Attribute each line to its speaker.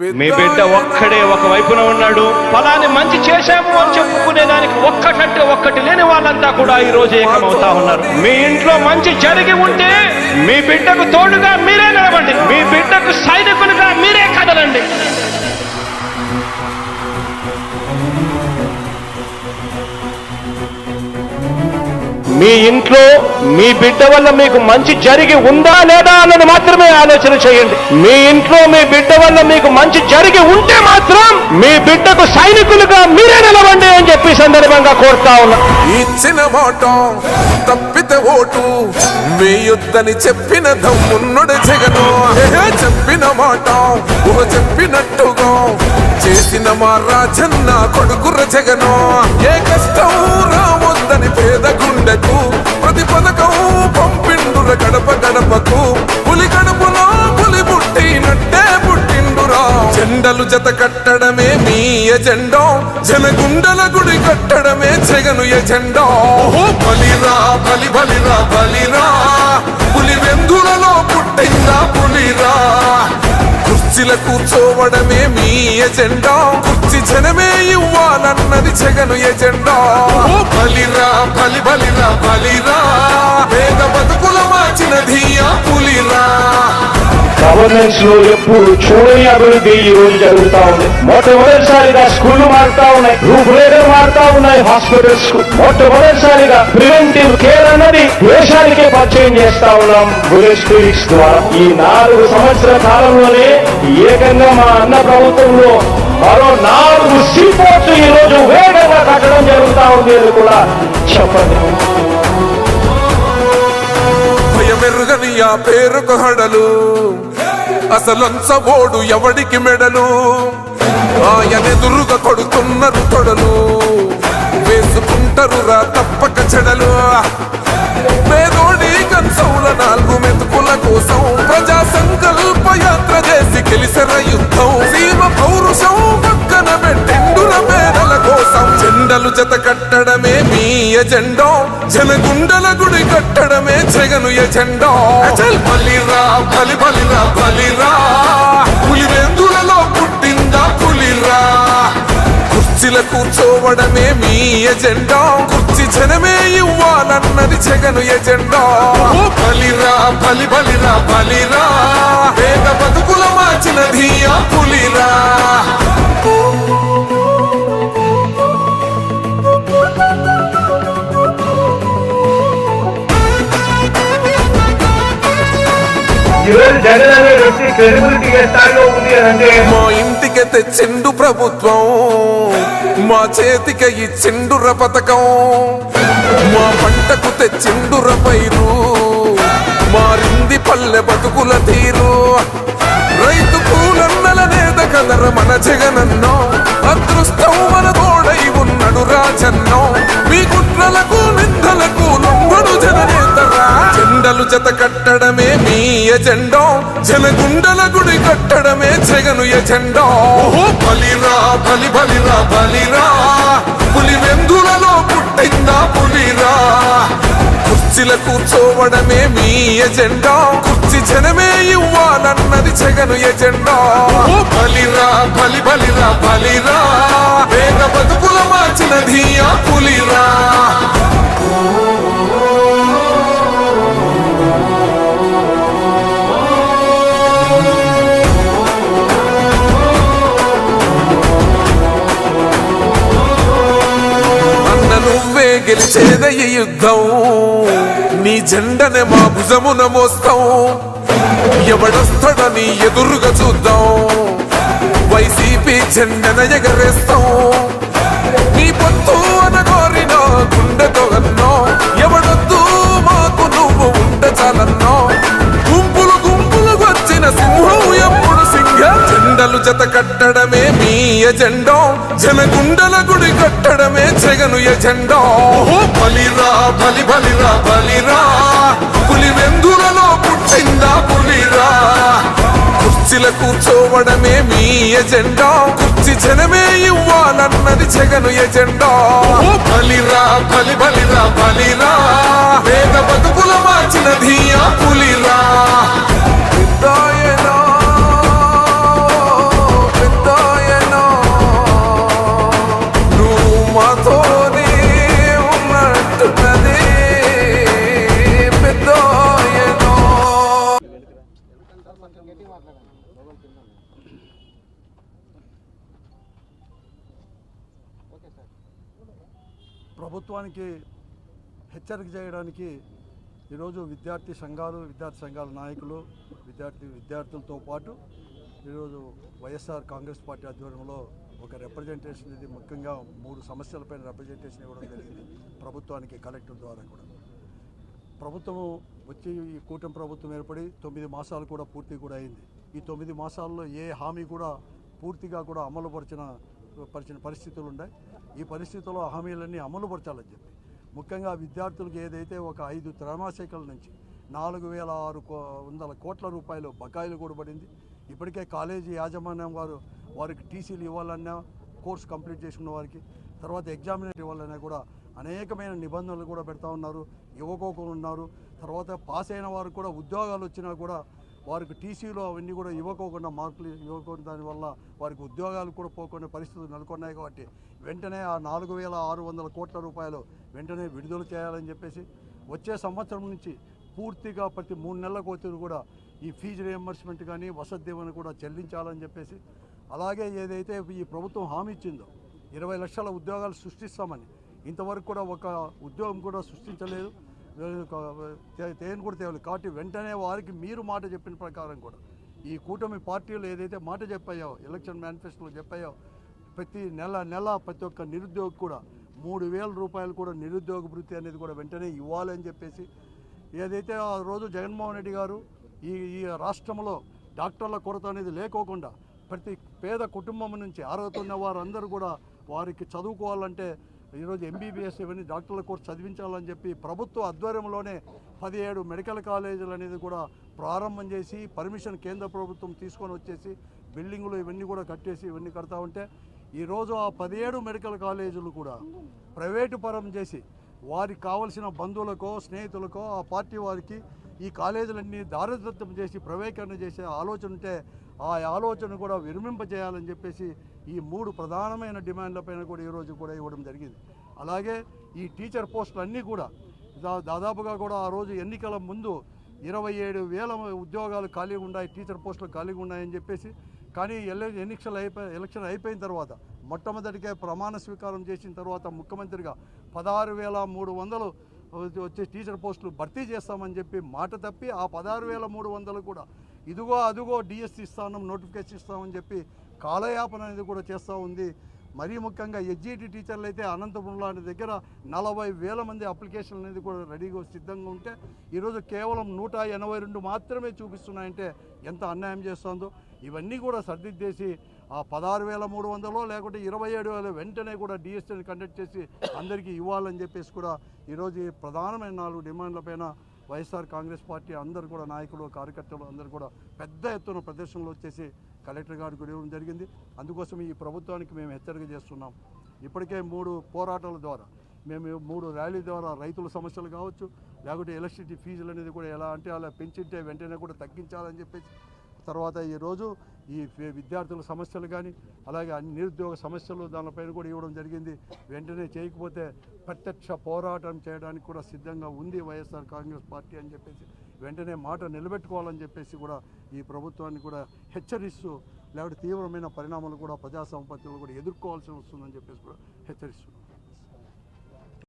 Speaker 1: మీ బిడ్డ ఒక్కడే ఒక వైపున ఉన్నాడు. ఫలాన్ని మంచి చేశాము అని చెప్పుకునే దానికి ఒక్కటంటే ఒక్కటి లేని వాళ్ళంతా కూడా ఈ రోజు ఏకమవుతా ఉన్నారు. మీ ఇంట్లో మంచి జరిగి ఉంటే మీ బిడ్డకు తోడుగా మీరే నిలబండి, మీ బిడ్డకు సైనికులుగా మీరే కదలండి. మీ ఇంట్లో మీ బిడ్డ వల్ల మీకు మంచి జరిగి ఉందా లేదా అన్నది మాత్రమే ఆలోచన చేయండి. మీ ఇంట్లో మీ బిడ్డ వల్ల మీకు మంచి జరిగి ఉంటే మాత్రం మీ బిడ్డకు సైనికులుగా మీరే నిలవండి అని చెప్పి సందర్భంగా కోరుతా ఉన్నా.
Speaker 2: ఇచ్చిన మాట తప్పితే ఓటు వేయొద్దని చెప్పిన దమ్మున్నడు జగను. చెప్పిన మాట చెప్పినట్టుగా చేసిన మా రాజన్న కొడుకుర జగను. ఏ కష్టం రావద్దని పేద గుండెకు ప్రతి పథకం పంపిండుర గడప గడపకు. పులి గడపలో పులి పుట్టినట్టే పుట్టిండురా. జెండలు జత కట్టడమే మీ ఎజెండా, జనగుండల గుడి కట్టడమే జగను ఎజెండా. బలిరా బలి బలిరా బలిరా, పులి వెందులలో పుట్టిందా పులిరా. కుర్చీల కూర్చోవడమే మీ ఎజెండా, కుర్చీ జనమే ఇవ్వాలన్నది జగను ఎజెండా. బలిరా బలి బలిరా బలిరా, పేద బతుకుల మార్చినది ఆ పులిరా.
Speaker 1: గవర్నెన్స్ లో ఎప్పుడు చూడని అభివృద్ధి ఈ రోజు జరుగుతా ఉంది. మొట్టమొదటిసారిగా స్కూళ్లు మారుతా ఉన్నాయి, రూపురేఖలు మారుతా ఉన్నాయి. హాస్పిటల్స్ కు మొట్టమొదటిసారిగా ప్రివెంటివ్ కేర్ అన్నది దేశానికే పరిచయం చేస్తా ఉన్నాం బుల్లెట్ క్లినిక్స్ ద్వారా. ఈ 4 సంవత్సరాల కాలంలోనే ఏకంగా మా అన్న ప్రభుత్వంలో మరో 4 సీపోర్ట్స్ ఈ రోజు వేగంగా కట్టడం జరుగుతా ఉంది అని కూడా చెప్పండి.
Speaker 2: భయమెరుగని ఆ పేరుకు హడలు, అసలంచబోడు ఎవడికి మెడలు. ఆయనెదురుగా కొడుతున్నారు తొడలు, వేసుకుంటారు రా తప్పక చెడలు. పేదోడి కంచౌల 4 మెతుకుల కోసం ప్రజా సంకల్ప యాత్ర చేసి గెలిసెర యుద్ధం. సీమ పౌరుషం పక్కన పెట్టిండుల పేదల కోసం. జెండలు జత కట్టడమే మీ ఎజెండా, జనగుండల గుడి కట్టడమే జగను ఎజెండా. బలిరా బలి బలిరా బలిరా, పులి వెందులలో పుట్టిందా పులిరా. కుర్చీల కూర్చోవడమే మీ ఎజెండా, కుర్చీ జనమే ఇవ్వాలన్నది జగను ఎజెండా. బలిరా బలి బలిరా బలిరా, పేద బతుకుల మార్చినది ఆ పులిరా.
Speaker 1: జగన్ అనే వ్యక్తి క్రెడిబిలిటీ ఏ స్థాయిలో ఉంది అంటే
Speaker 2: మా ఇంటికి తెచ్చిండు ప్రభుత్వం, మా చేతికి ఇచ్చిండుర పథకం. మా పంటకు తెచ్చిండుర పైరు, మారింది పల్లె బతుకుల తీరు. రైతు కూలన్నల నేత కదర మన జగనన్నో, అదృష్టం మన తోడై ఉన్నడు రాజన్నో. మీ కుట్రలకు నిందలకు లొంగడు జననేతరా. జెండలు జత కట్టడమే మీ ఎజెండా, జనగుండల గుడి కట్టడమే జగను ఎజెండా. బలిరా బలి బలిరా బలిరా, పులి వెందులలో పుట్టిందా పులిరా. కుర్చీల కూర్చోవడమే మీ ఎజెండా, కుర్చీ జనమే ఇవ్వాలన్నది జగను ఎజెండా. బలిరా బలి బలిరా బలిరా, పేద బతుకుల మార్చినది ఆ పులిరా. నువ్వే గెలిచేద ఈ యుద్ధం, నీ జెండనే మా భుజమున మోస్తాం. ఎవడొస్తాడని ఎదురుగా చూద్దాం, వైసీపీ జెండన ఎగరేస్తాం. నీ పొత్తు అనగోరిన గుండెతో అన్నో, ఎవడొద్దు మాకు నువ్వు ఉండ చాలన్నో. గుంపులు గుంపులు వచ్చిన సింహం ఎప్పుడు సింహ. జెండలు జత కట్టడమే మీ ఎజెండా, జనగుండల గుడి కట్టడమే జగను ఎజెండా. బలిరా బలి బలిరా బలిరా, పులి వెందులలో పుట్టిందా పులిరా. కుర్చీల కూర్చోవడమే మీ ఎజెండా, కుర్చీ జనమే ఇవ్వాలన్నది జగను ఎజెండా. బలిరా బలి బలిరా బలిరా, పేద బతుకుల మార్చినది ఆ పులిరా.
Speaker 3: ప్రభుత్వానికి హెచ్చరిక చేయడానికి ఈరోజు విద్యార్థి సంఘాల నాయకులు విద్యార్థులతో పాటు ఈరోజు వైఎస్ఆర్ కాంగ్రెస్ పార్టీ ఆధ్వర్యంలో ఒక రిప్రజెంటేషన్ ఇది ముఖ్యంగా 3 సమస్యలపైన రిప్రజెంటేషన్ ఇవ్వడం జరిగింది ప్రభుత్వానికి కలెక్టర్ ద్వారా కూడా. ప్రభుత్వం వచ్చి ఈ కూటమి ప్రభుత్వం ఏర్పడి 9 మాసాలు కూడా పూర్తి కూడా అయింది. ఈ 9 మాసాల్లో ఏ హామీ కూడా పూర్తిగా కూడా అమలుపరిచిన పరిస్థితులు ఉన్నాయి. ఈ పరిస్థితుల్లో హామీలన్నీ అమలుపరచాలని చెప్పి ముఖ్యంగా విద్యార్థులకు ఏదైతే ఒక 5 త్రైమాసికాల నుంచి 4,600 కోట్ల రూపాయలు బకాయిలు కూడా పడింది. ఇప్పటికే కాలేజీ యాజమాన్యం వారికి టీసీలు ఇవ్వాలన్నా, కోర్స్ కంప్లీట్ చేసుకున్న వారికి, తర్వాత ఎగ్జామినేషన్ ఇవ్వాలన్నా కూడా అనేకమైన నిబంధనలు కూడా పెడతా ఉన్నారు. ఇవ్వకోకుండా ఉన్నారు. తర్వాత పాస్ అయిన వారు కూడా ఉద్యోగాలు వచ్చినా కూడా వారికి టీసీలు అవన్నీ కూడా ఇవ్వకోకుండా, మార్కులు ఇవ్వకుండా, దానివల్ల వారికి ఉద్యోగాలు కూడా పోకుండా పరిస్థితులు నెలకొన్నాయి. కాబట్టి వెంటనే ఆ 4,600 కోట్ల రూపాయలు వెంటనే విడుదల చేయాలని చెప్పేసి వచ్చే సంవత్సరం నుంచి పూర్తిగా ప్రతి 3 నెలలకు వచ్చి కూడా ఈ ఫీజు రియంబర్స్మెంట్ కానీ వసతి దీవెన కూడా చెల్లించాలని చెప్పేసి, అలాగే ఏదైతే ఈ ప్రభుత్వం హామీ ఇచ్చిందో 20 లక్షల ఉద్యోగాలు సృష్టిస్తామని ఇంతవరకు కూడా ఒక ఉద్యోగం కూడా సృష్టించలేదు, కూడా తేవాలి. కాబట్టి వెంటనే వారికి మీరు మాట చెప్పిన ప్రకారం కూడా ఈ కూటమి పార్టీలు ఏదైతే మాట చెప్పాయో, ఎలక్షన్ మేనిఫెస్టోలో చెప్పాయో, ప్రతి నెల ప్రతి ఒక్క నిరుద్యోగి కూడా 3,000 రూపాయలు కూడా నిరుద్యోగ భృతి అనేది కూడా వెంటనే ఇవ్వాలని చెప్పేసి, ఏదైతే ఆ రోజు జగన్మోహన్ రెడ్డి గారు ఈ రాష్ట్రంలో డాక్టర్ల కొరత అనేది లేకోకుండా ప్రతి పేద కుటుంబం నుంచి అర్హత ఉన్న వారందరూ కూడా వారికి చదువుకోవాలంటే ఈరోజు ఎంబీబీఎస్ ఇవన్నీ డాక్టర్ల కోర్సు చదివించాలని చెప్పి ప్రభుత్వ ఆధ్వర్యంలోనే 17 మెడికల్ కాలేజీలు అనేది కూడా ప్రారంభం చేసి పర్మిషన్ కేంద్ర ప్రభుత్వం తీసుకొని వచ్చేసి బిల్డింగులు ఇవన్నీ కూడా కట్టేసి ఇవన్నీ కడతా ఉంటే ఈరోజు ఆ 17 మెడికల్ కాలేజీలు కూడా ప్రైవేటు పరం చేసి వారికి కావలసిన బంధువులకో స్నేహితులకో ఆ పార్టీ వారికి ఈ కాలేజీలన్నీ దారిద్రత్వం చేసి ప్రైవేటీకరణ చేసే ఆలోచన ఉంటే ఆ ఆలోచన కూడా విరమింపజేయాలని చెప్పేసి ఈ 3 ప్రధానమైన డిమాండ్లపైన కూడా ఈరోజు కూడా ఇవ్వడం జరిగింది. అలాగే ఈ టీచర్ పోస్టులు అన్నీ కూడా దాదాపుగా కూడా ఆ రోజు ఎన్నికల ముందు 27,000 ఉద్యోగాలు ఖాళీగా ఉన్నాయి, టీచర్ పోస్టులు ఖాళీగా ఉన్నాయని చెప్పేసి, కానీ ఎలక్షన్ అయిపోయిన తర్వాత మొట్టమొదటిగా ప్రమాణ స్వీకారం చేసిన తర్వాత ముఖ్యమంత్రిగా 16,300 వచ్చే టీచర్ పోస్టులు భర్తీ చేస్తామని చెప్పి మాట తప్పి ఆ 16,300 కూడా ఇదిగో అదిగో డిఎస్సి ఇస్తాను, నోటిఫికేషన్ ఇస్తామని చెప్పి కాలయాపన అనేది కూడా చేస్తూ ఉంది. మరీ ముఖ్యంగా ఎస్జిటి టీచర్లు అయితే అనంతపురం లాంటి దగ్గర 40,000 మంది అప్లికేషన్లు అనేది కూడా రెడీగా సిద్ధంగా ఉంటే ఈరోజు కేవలం 182 మాత్రమే చూపిస్తున్నాయంటే ఎంత అన్యాయం చేస్తుందో. ఇవన్నీ కూడా సర్దిద్దేసి ఆ 16,300 లేకుంటే 27,000 వెంటనే కూడా డిఎస్సిని కండక్ట్ చేసి అందరికీ ఇవ్వాలని చెప్పేసి కూడా ఈరోజు ఈ ప్రధానమైన 4 డిమాండ్లపైన వైఎస్ఆర్ కాంగ్రెస్ పార్టీ అందరూ కూడా నాయకులు, కార్యకర్తలు అందరూ కూడా పెద్ద ఎత్తున ప్రదర్శనలు వచ్చేసి కలెక్టర్ గారికి కూడా ఇవ్వడం జరిగింది. అందుకోసం ఈ ప్రభుత్వానికి మేము హెచ్చరిక చేస్తున్నాం. ఇప్పటికే 3 పోరాటాల ద్వారా మేము 3 ర్యాలీ ద్వారా రైతుల సమస్యలు కావచ్చు, లేకుంటే ఎలక్ట్రిసిటీ ఫీజులు అనేది కూడా ఎలా అంటే అలా పెంచింటే వెంటనే కూడా తగ్గించాలని చెప్పేసి, తర్వాత ఈరోజు ఈ విద్యార్థుల సమస్యలు కానీ అలాగే అన్ని నిరుద్యోగ సమస్యలు దానిపైన కూడా ఇవ్వడం జరిగింది. వెంటనే చేయకపోతే ప్రత్యక్ష పోరాటం చేయడానికి కూడా సిద్ధంగా ఉంది వైఎస్ఆర్ కాంగ్రెస్ పార్టీ అని చెప్పేసి వెంటనే మాట నిలబెట్టుకోవాలని చెప్పేసి కూడా ఈ ప్రభుత్వాన్ని కూడా హెచ్చరిస్తూ, లేకపోతే తీవ్రమైన పరిణామాలు కూడా ప్రజా సంపత్తులు కూడా ఎదుర్కోవాల్సి వస్తుందని చెప్పేసి కూడా హెచ్చరిస్తున్నాం.